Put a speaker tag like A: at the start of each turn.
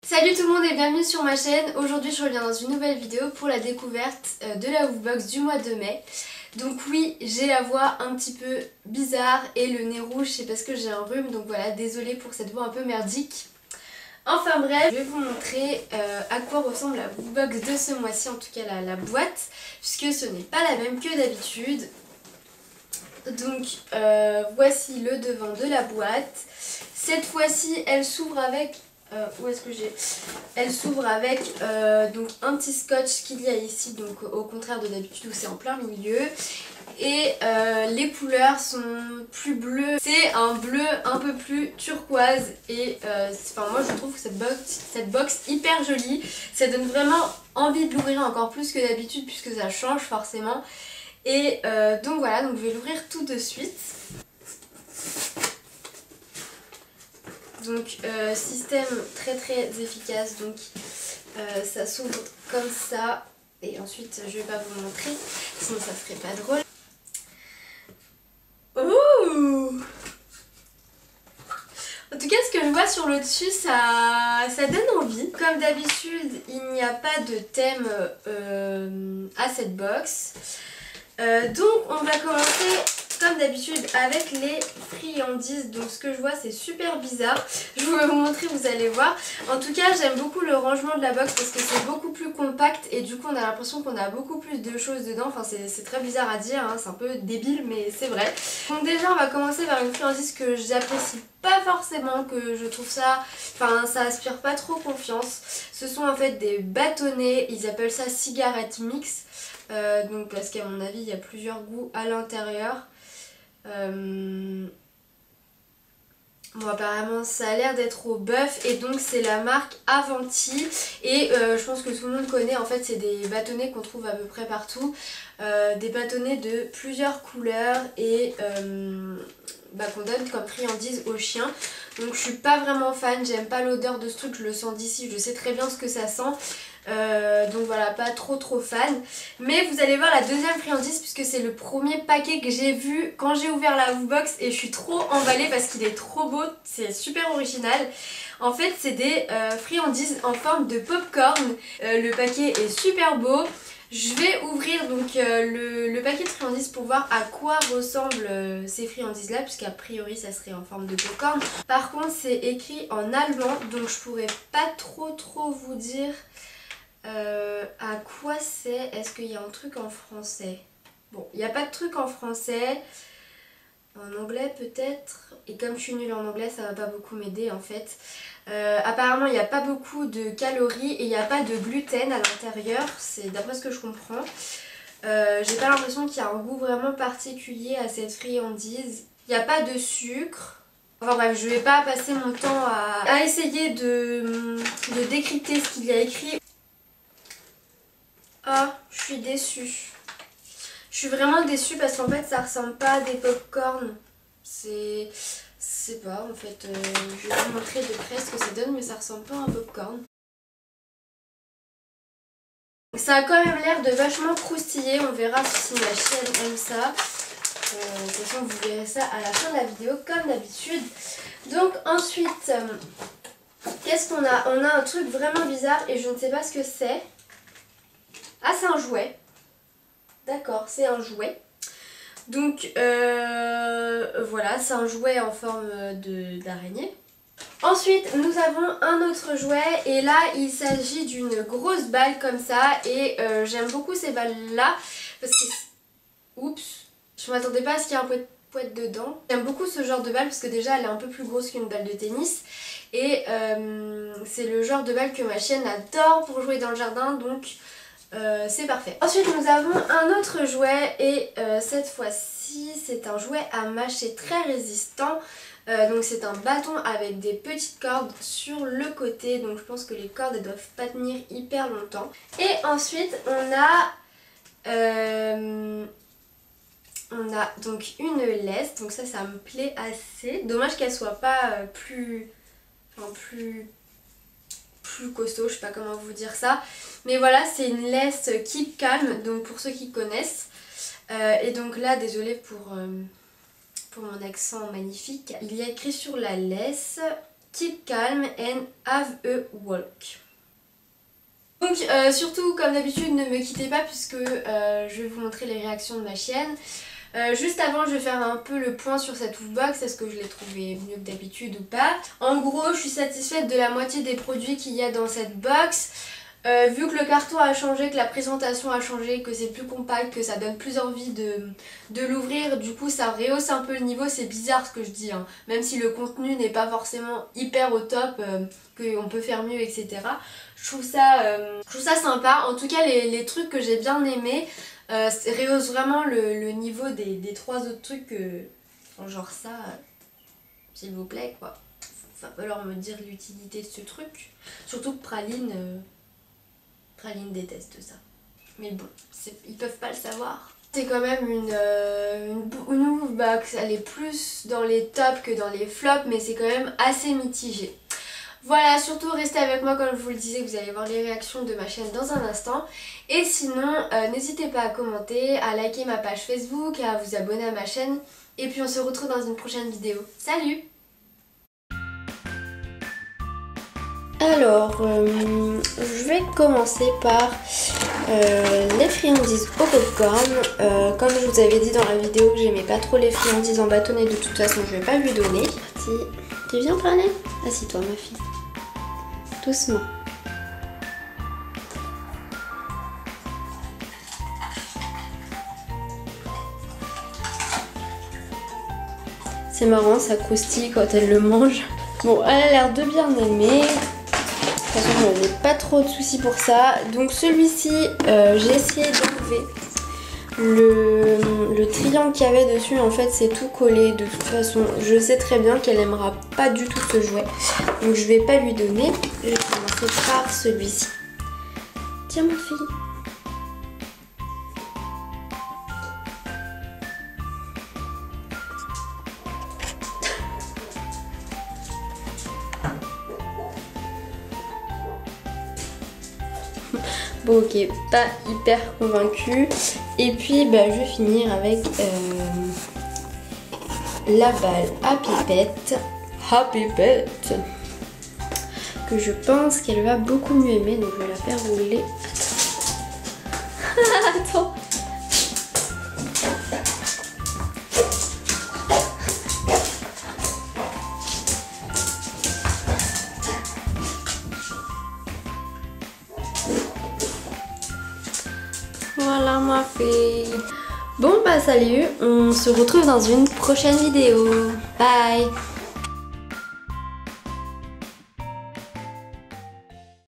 A: Salut tout le monde et bienvenue sur ma chaîne. Aujourd'hui je reviens dans une nouvelle vidéo pour la découverte de la Woofbox du mois de mai. Donc oui, j'ai la voix un petit peu bizarre et le nez rouge, c'est parce que j'ai un rhume, donc voilà, désolée pour cette voix un peu merdique. Enfin bref, je vais vous montrer à quoi ressemble la Woofbox de ce mois-ci, en tout cas la boîte, puisque ce n'est pas la même que d'habitude. Donc voici le devant de la boîte. Cette fois-ci elle s'ouvre avec... où est-ce que j'ai? Elle s'ouvre avec donc un petit scotch qu'il y a ici, donc au contraire de d'habitude où c'est en plein milieu. Et les couleurs sont plus bleues, c'est un bleu un peu plus turquoise et enfin moi je trouve que cette box hyper jolie, ça donne vraiment envie de l'ouvrir encore plus que d'habitude puisque ça change forcément. Et donc voilà, donc je vais l'ouvrir tout de suite. Donc système très efficace, donc ça s'ouvre comme ça et ensuite je vais pas vous montrer sinon ça serait pas drôle. Ouh! En tout cas ce que je vois sur le dessus ça donne envie. Comme d'habitude il n'y a pas de thème à cette box. Donc on va commencer comme d'habitude avec les friandises. Donc ce que je vois c'est super bizarre, je vais vous montrer, vous allez voir. En tout cas j'aime beaucoup le rangement de la box parce que c'est beaucoup plus compact et du coup on a l'impression qu'on a beaucoup plus de choses dedans. Enfin c'est très bizarre à dire, hein, c'est un peu débile mais c'est vrai. Donc déjà on va commencer par une friandise que j'apprécie pas forcément, que je trouve ça, enfin ça aspire pas trop confiance. Ce sont en fait des bâtonnets, ils appellent ça cigarette mix. Donc parce qu'à mon avis il y a plusieurs goûts à l'intérieur. Bon apparemment ça a l'air d'être au bœuf et donc c'est la marque Avanti et je pense que tout le monde connaît, en fait c'est des bâtonnets qu'on trouve à peu près partout, des bâtonnets de plusieurs couleurs et qu'on donne comme friandise aux chiens. Donc je suis pas vraiment fan, j'aime pas l'odeur de ce truc, je le sens d'ici, je sais très bien ce que ça sent. Donc voilà, pas trop fan. Mais vous allez voir la deuxième friandise puisque c'est le premier paquet que j'ai vu quand j'ai ouvert la Woofbox et je suis trop emballée parce qu'il est trop beau, c'est super original. En fait c'est des friandises en forme de popcorn. Le paquet est super beau. Je vais ouvrir donc le paquet de friandises pour voir à quoi ressemblent ces friandises là, puisqu'a priori ça serait en forme de popcorn. Par contre c'est écrit en allemand donc je pourrais pas trop vous dire à quoi c'est. Est-ce qu'il y a un truc en français? Bon, il n'y a pas de truc en français. En anglais peut-être. Et comme je suis nulle en anglais, ça va pas beaucoup m'aider en fait. Apparemment, il n'y a pas beaucoup de calories et il n'y a pas de gluten à l'intérieur. C'est d'après ce que je comprends. J'ai pas l'impression qu'il y a un goût vraiment particulier à cette friandise. Il n'y a pas de sucre. Enfin bref, je vais pas passer mon temps à essayer de décrypter ce qu'il y a écrit. Ah, je suis déçue. Je suis vraiment déçue parce qu'en fait ça ressemble pas à des pop-corn. C'est pas en fait. Je vais vous montrer de près ce que ça donne mais ça ressemble pas à un pop-corn. Ça a quand même l'air de vachement croustiller. On verra si ma chienne aime ça. De toute façon vous verrez ça à la fin de la vidéo comme d'habitude. Donc ensuite, qu'est-ce qu'on a? On a un truc vraiment bizarre et je ne sais pas ce que c'est. Ah c'est un jouet. D'accord, c'est un jouet. Donc voilà, c'est un jouet en forme d'araignée. Ensuite nous avons un autre jouet et là il s'agit d'une grosse balle comme ça et j'aime beaucoup ces balles là parce que... Oups, je m'attendais pas à ce qu'il y ait un poète dedans. J'aime beaucoup ce genre de balle parce que déjà elle est un peu plus grosse qu'une balle de tennis et c'est le genre de balle que ma chienne adore pour jouer dans le jardin, donc c'est parfait. Ensuite nous avons un autre jouet et cette fois-ci c'est un jouet à mâcher très résistant. Donc c'est un bâton avec des petites cordes sur le côté, donc je pense que les cordes ne doivent pas tenir hyper longtemps. Et ensuite on a donc une laisse, donc ça me plaît assez. Dommage qu'elle soit pas plus costaud, je sais pas comment vous dire ça. Mais voilà, c'est une laisse Keep Calm, donc pour ceux qui connaissent. Et donc là, désolée pour mon accent magnifique. Il y a écrit sur la laisse Keep calm and have a walk. Donc surtout comme d'habitude ne me quittez pas puisque je vais vous montrer les réactions de ma chienne. Juste avant je vais faire un peu le point sur cette Woofbox, est-ce que je l'ai trouvé mieux que d'habitude ou pas. En gros je suis satisfaite de la moitié des produits qu'il y a dans cette box. Vu que le carton a changé, que la présentation a changé, que c'est plus compact, que ça donne plus envie de l'ouvrir, du coup ça rehausse un peu le niveau, c'est bizarre ce que je dis, hein. Même si le contenu n'est pas forcément hyper au top, qu'on peut faire mieux, etc. Je trouve ça sympa, en tout cas les trucs que j'ai bien aimés rehaussent vraiment le niveau des 3 autres trucs, genre ça, s'il vous plaît quoi. Va falloir me dire l'utilité de ce truc, surtout que Praline déteste ça. Mais bon, ils peuvent pas le savoir. C'est quand même une Woofbox, elle est plus dans les tops que dans les flops, mais c'est quand même assez mitigé. Voilà, surtout restez avec moi comme je vous le disais, vous allez voir les réactions de ma chaîne dans un instant. Et sinon, n'hésitez pas à commenter, à liker ma page Facebook, à vous abonner à ma chaîne. Et puis on se retrouve dans une prochaine vidéo. Salut! Alors, je vais commencer par les friandises au popcorn. Comme je vous avais dit dans la vidéo que j'aimais pas trop les friandises en bâtonnet, de toute façon je vais pas lui donner. Tu viens parler? Assis-toi ma fille. Doucement. C'est marrant, ça croustille quand elle le mange. Bon, elle a l'air de bien aimer. De toute façon, je n'ai pas trop de soucis pour ça. Donc celui-ci, j'ai essayé d'enlever le triangle qu'il y avait dessus. En fait, c'est tout collé. De toute façon, je sais très bien qu'elle n'aimera pas du tout ce jouet. Donc je vais pas lui donner. Je vais commencer par celui-ci. Tiens ma fille. Bon ok, pas hyper convaincue. Et puis bah, je vais finir avec la balle à pipette, que je pense qu'elle va beaucoup mieux aimer, donc je vais la faire rouler. Attends. Voilà ma fille. Bon bah salut, on se retrouve dans une prochaine vidéo. Bye.